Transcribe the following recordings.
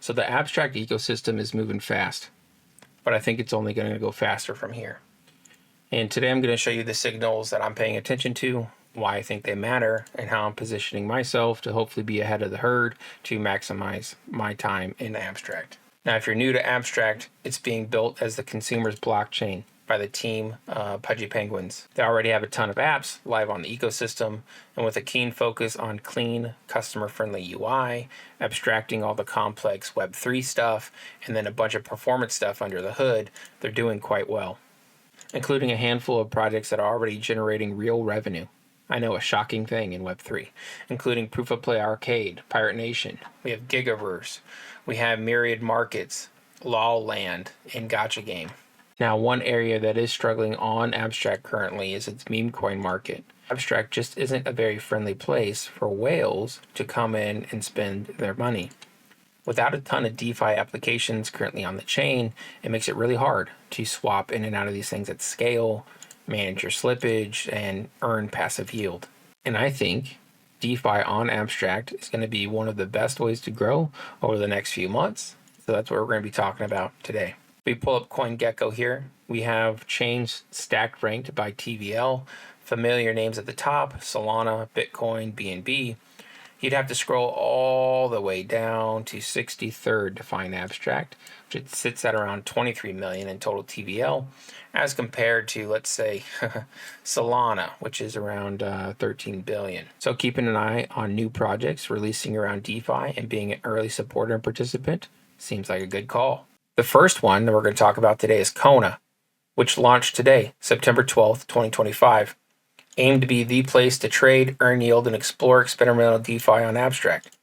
So the abstract ecosystem is moving fast, but I think it's only going to go faster from here. And today I'm going to show you the signals that I'm paying attention to, why I think they matter, and how I'm positioning myself to hopefully be ahead of the herd to maximize my time in abstract. Now, if you're new to abstract, it's being built as the consumer's blockchain by the team Pudgy Penguins. They already have a ton of apps live on the ecosystem, and with a keen focus on clean, customer-friendly UI, abstracting all the complex Web3 stuff, and then a bunch of performance stuff under the hood, they're doing quite well, including a handful of projects that are already generating real revenue. I know, a shocking thing in Web3, including Proof of Play Arcade, Pirate Nation, we have Gigaverse, we have Myriad Markets, LOL Land, and Gacha Game. Now, one area that is struggling on Abstract currently is its meme coin market. Abstract just isn't a very friendly place for whales to come in and spend their money. Without a ton of DeFi applications currently on the chain, it makes it really hard to swap in and out of these things at scale, manage your slippage, and earn passive yield. And I think DeFi on Abstract is going to be one of the best ways to grow over the next few months. So that's what we're going to be talking about today. We pull up CoinGecko here. We have chains stacked ranked by TVL, familiar names at the top, Solana, Bitcoin, BNB. You'd have to scroll all the way down to 63rd to find Abstract, which it sits at around 23 million in total TVL, as compared to, let's say, Solana, which is around 13 billion. So keeping an eye on new projects releasing around DeFi and being an early supporter and participant seems like a good call. The first one that we're going to talk about today is Kona, which launched today, September 12th, 2025. Aimed to be the place to trade, earn yield, and explore experimental DeFi on Abstract.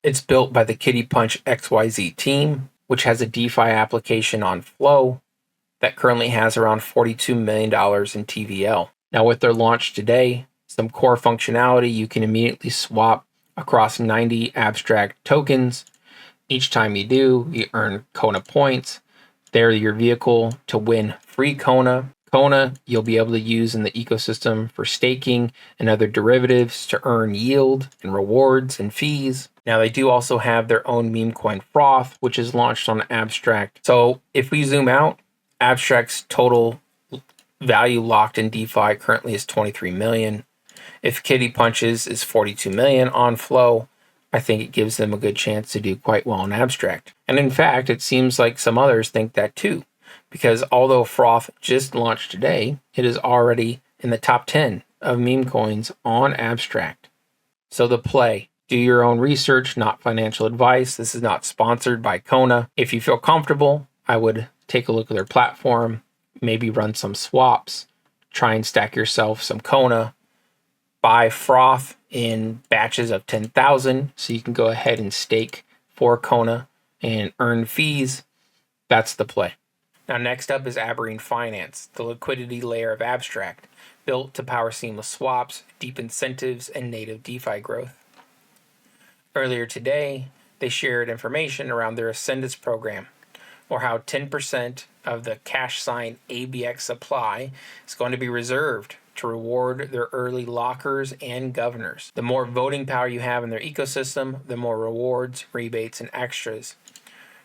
It's built by the Kitty Punch XYZ team, which has a DeFi application on Flow that currently has around $42 million in TVL. Now, with their launch today, some core functionality, you can immediately swap across 90 Abstract tokens. Each time you do, you earn Kona points. They're your vehicle to win free Kona. Kona you'll be able to use in the ecosystem for staking and other derivatives to earn yield and rewards and fees. Now, they do also have their own meme coin Froth, which is launched on Abstract. So if we zoom out, Abstract's total value locked in DeFi currently is 23 million. If Kitty Punches is 42 million on Flow, I think it gives them a good chance to do quite well in Abstract. And in fact, it seems like some others think that too, because although Froth just launched today, it is already in the top 10 of meme coins on Abstract. So the play, do your own research, not financial advice. This is not sponsored by Kona. If you feel comfortable, I would take a look at their platform, maybe run some swaps, try and stack yourself some Kona, buy Froth in batches of 10,000 so you can go ahead and stake for Kona and earn fees. That's the play. Now, next up is Aberrine Finance, the liquidity layer of Abstract, built to power seamless swaps, deep incentives, and native DeFi growth. Earlier today, they shared information around their Ascendus program, or how 10% of the cash sign ABX supply is going to be reserved to reward their early lockers and governors. The more voting power you have in their ecosystem, the more rewards, rebates, and extras.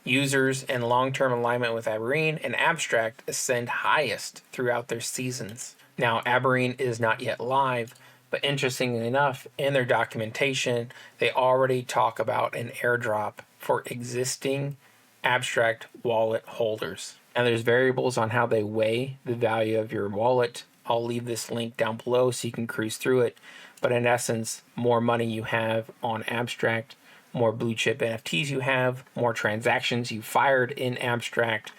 Users in long-term alignment with Aberrine and Abstract ascend highest throughout their seasons. Now, Aberrine is not yet live, but interestingly enough, in their documentation, they already talk about an airdrop for existing Abstract wallet holders. And there's variables on how they weigh the value of your wallet. I'll leave this link down below so you can cruise through it. But in essence, more money you have on Abstract, more blue chip NFTs you have, more transactions you fired in Abstract,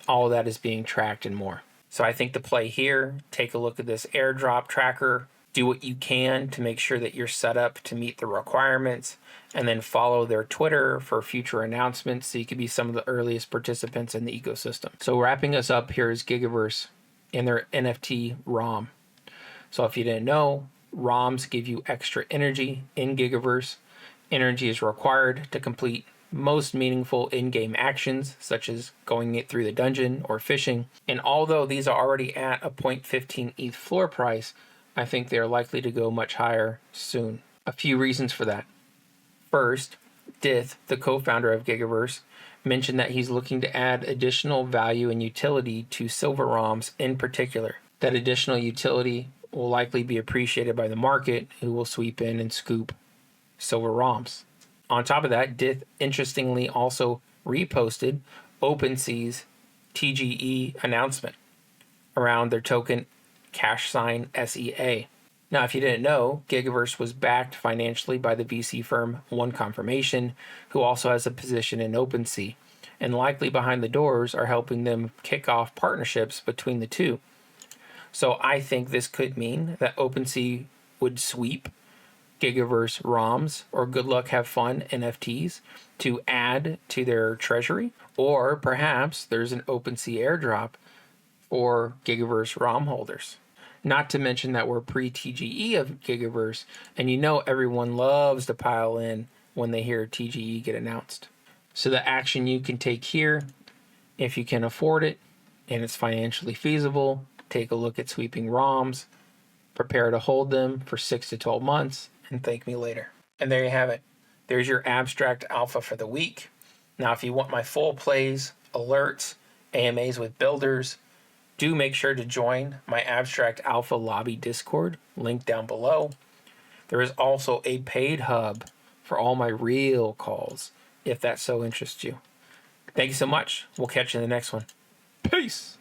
all of that is being tracked and more. So I think the play here, take a look at this airdrop tracker, do what you can to make sure that you're set up to meet the requirements, and then follow their Twitter for future announcements so you can be some of the earliest participants in the ecosystem. So wrapping us up here is Gigaverse and their NFT ROM. So if you didn't know, ROMs give you extra energy in Gigaverse. Energy is required to complete most meaningful in-game actions, such as going it through the dungeon or fishing. And although these are already at a 0.15 ETH floor price, I think they are likely to go much higher soon. A few reasons for that. First, Dith, the co-founder of Gigaverse, mentioned that he's looking to add additional value and utility to silver ROMs in particular. That additional utility will likely be appreciated by the market, who will sweep in and scoop silver ROMs. On top of that, Dith interestingly also reposted OpenSea's TGE announcement around their token #SEA. Now, if you didn't know, Gigaverse was backed financially by the VC firm One Confirmation, who also has a position in OpenSea, and likely behind the doors are helping them kick off partnerships between the two. So I think this could mean that OpenSea would sweep Gigaverse ROMs or Good Luck Have Fun NFTs to add to their treasury, or perhaps there's an OpenSea airdrop for Gigaverse ROM holders. Not to mention that we're pre-TGE of Gigaverse, and you know everyone loves to pile in when they hear TGE get announced. So the action you can take here, if you can afford it and it's financially feasible, take a look at sweeping ROMs, prepare to hold them for 6 to 12 months, and thank me later. And there you have it. There's your abstract alpha for the week. Now, if you want my full plays, alerts, AMAs with builders, do make sure to join my Abstract Alpha Lobby Discord, link down below. There is also a paid hub for all my real calls, if that so interests you. Thank you so much. We'll catch you in the next one. Peace!